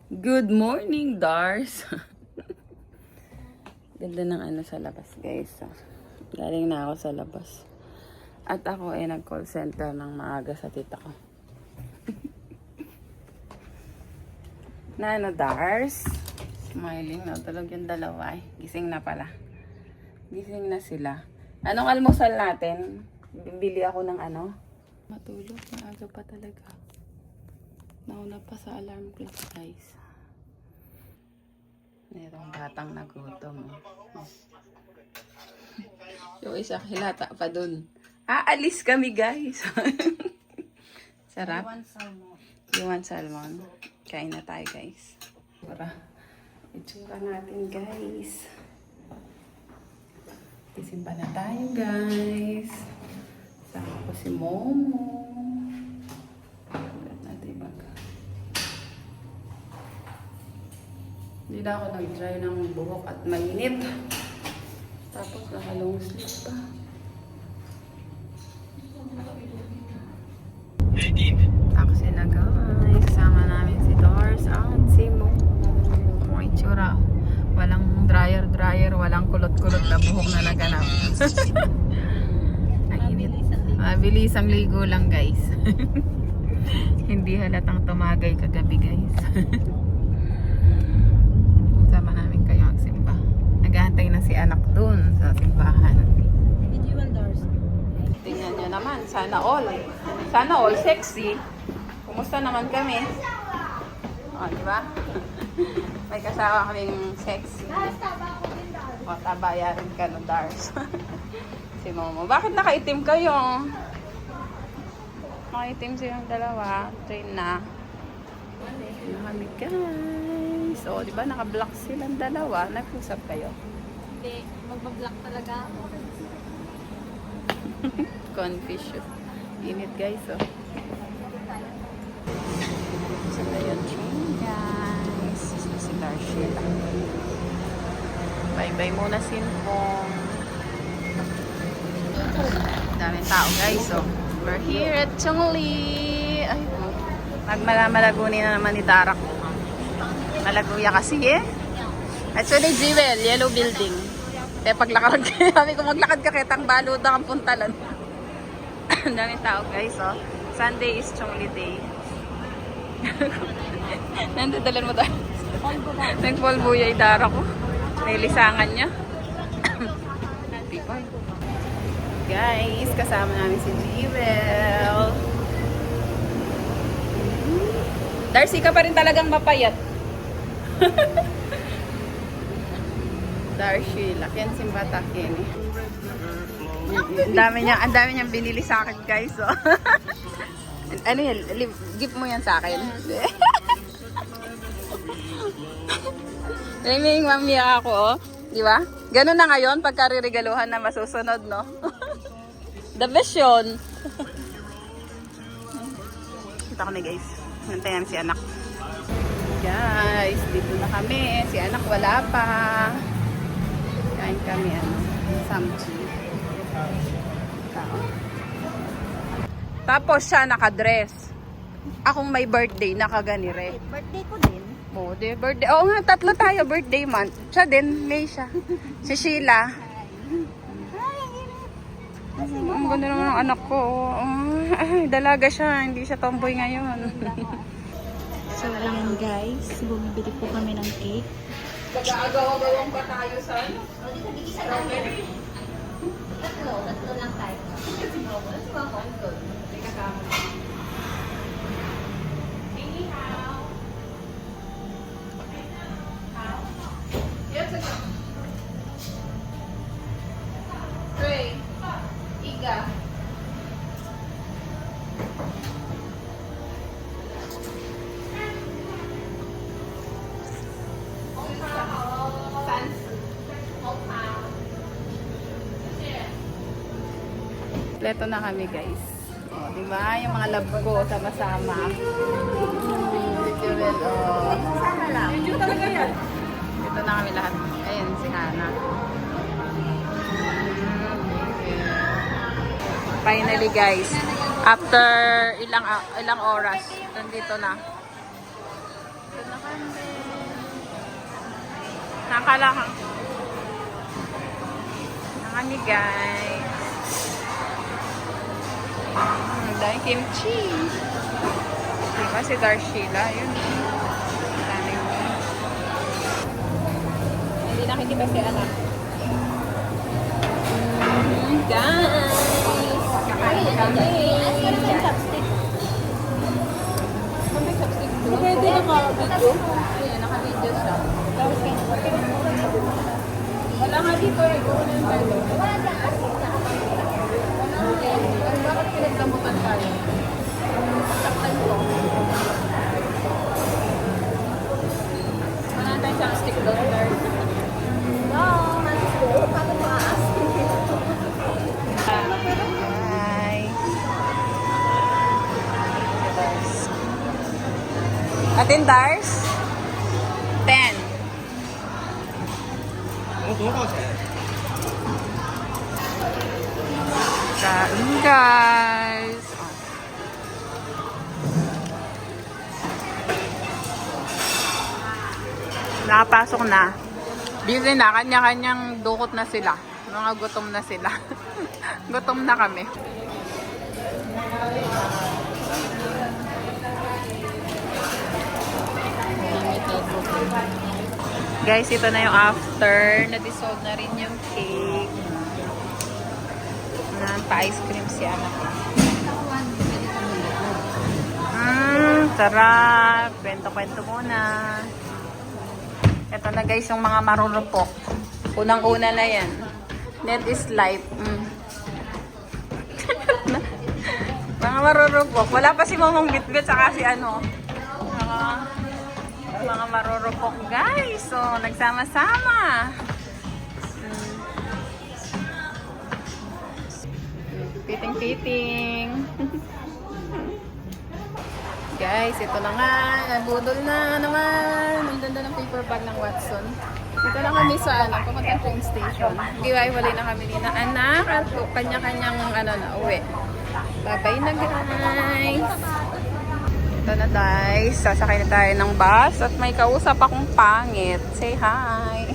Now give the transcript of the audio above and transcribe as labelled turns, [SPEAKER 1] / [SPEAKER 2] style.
[SPEAKER 1] Good morning, Dars! Ganda ng ano sa labas, guys. Galing na ako sa labas. At ako ay nag-call center ng maaga sa tita ko. Na ano, Dars? Smiling na. Tulog yung dalawa eh. Gising na pala. Gising na sila. Anong almusal natin? Bibili ako ng ano? Matulog. Maaga pa talaga. Nauna pa sa alarm clock, guys. Merong batang nagutom. Yung isa hilata pa dun. Aalis kami, guys. Sarap. You want salmon? Kain na tayo, guys. Para itsura natin, guys. Tisimba na tayo, guys. Saka ko si Momo. Hindi na ako nag-dry ng buhok at mainit. Tapos naka-long sleeve pa. Taxi na, guys. Kasama namin si Dors at si Mo. May tsura. Walang dryer, walang kulot-kulot na buhok na naganap. Nainit. Mabilis ang ligo lang, guys. Hindi halatang tumagay kagabi, guys. Naghahantay na si anak dun sa simbahan. Tingnan nyo naman, sana all. Sana all sexy. Kumusta naman kami? O, diba? May kasama kaming sexy. O, tabayarin ka no, Dars. Si Momo. Bakit nakaitim kayo? Nakaitim silang dalawa. Train na. Kami guys. O, diba? Naka-block silang dalawa. Nag-usap kayo.
[SPEAKER 2] Hindi. Magbablock talaga ako.
[SPEAKER 1] Confusion. Init guys, oh. So, ayun train guys. Si Darshila. Bye-bye muna, Sinpong. Daming tao guys, oh. We're here at Chongli. Ay, oh. Magmalagunin na naman ni Darak. Malaguya kasi eh. Actually, Jewel, yellow building. Kaya paglakad kayo, sabi ko maglakad ka kitang balod ang puntalan. Ang daming tao guys, oh. Sunday is Chongli Day. Nandadalan mo tayo. Nagpolbuya yung Dara ko. May lisangan niya. Guys, kasama namin si Jewel. Darcy ka pa rin talagang mapayat. Darcy, lakihan simbata Kenny. Ang dami niyang binili sa akin, guys. Oh. Ano yan? Gift mo yan sa akin. Riming mami ako, oh. Di ba? Ganun na ngayon pagka riregaluhan na masusunod, no? The best yun. Kita kami, guys. Nantayan si anak. Guys, dito na kami. Si anak wala pa. Kain kami, samchi. Tapos siya nakadress. Akong may birthday, nakaganire.
[SPEAKER 2] Birthday ko din.
[SPEAKER 1] Oo, birthday. Oo nga, tatlo tayo birthday month. Siya din, May siya. Si Sheila. Ang ganda naman ng anak ko. Ay, dalaga siya. Hindi siya tomboy ngayon.
[SPEAKER 2] So, ayan guys. Bumibili po kami ng cake.
[SPEAKER 1] Pag-aagaw-agawang pa tayo sa strawberry.
[SPEAKER 2] Tatlo lang tayo.
[SPEAKER 1] Ray, Iga. Kompleto na kami, guys. O, diba? Yung mga love ko sama-sama. Jewel, o.
[SPEAKER 2] Sana lang.
[SPEAKER 1] Dito talaga yan. Dito na kami lahat. Ayun, si Hana. Finally, guys. After ilang oras, nandito na. Ito na Nakalakang. Nakani guys. Dahil kimchi. Diba si Darshila? Yun. Dami mo. Hindi nakikita si anak. Guys! Kakain kami. Pwede naka-video? Ayan, naka-video siya. Wala nga dito eh. Bakit pinagdamutan tayo? Saktan ko. Wala tayong chopstick doon, Lord. Atin Dars? 10.
[SPEAKER 3] 多少钱？
[SPEAKER 1] Kain guys. Nakapasok na. Busy na. Kanya-kanyang dukot na sila. Mga gutom na sila. Gutom na kami. Guys, ito na yung after. Na-dissolve na rin yung cake. Pa-ice cream si anak. Sarap. Kwento-kwento muna. Ito na guys yung mga marurupok. Unang-una na yan. Net is life. Mga marurupok. Wala pa si Momong Bitbit saka si ano. Mga marurupok guys. So, nagsama-sama. Piting-piting. Guys, ito na nga. Nabudol na naman. Ang ganda ng paper bag ng Watson. Dito lang kami sa papuntang train station. Iwaiwalay na kami ni na anak at kanya-kanyang na uwi. Bye-bye na guys. Ito na guys. Sasakay na tayo ng bus at may kausap akong pangit. Say hi.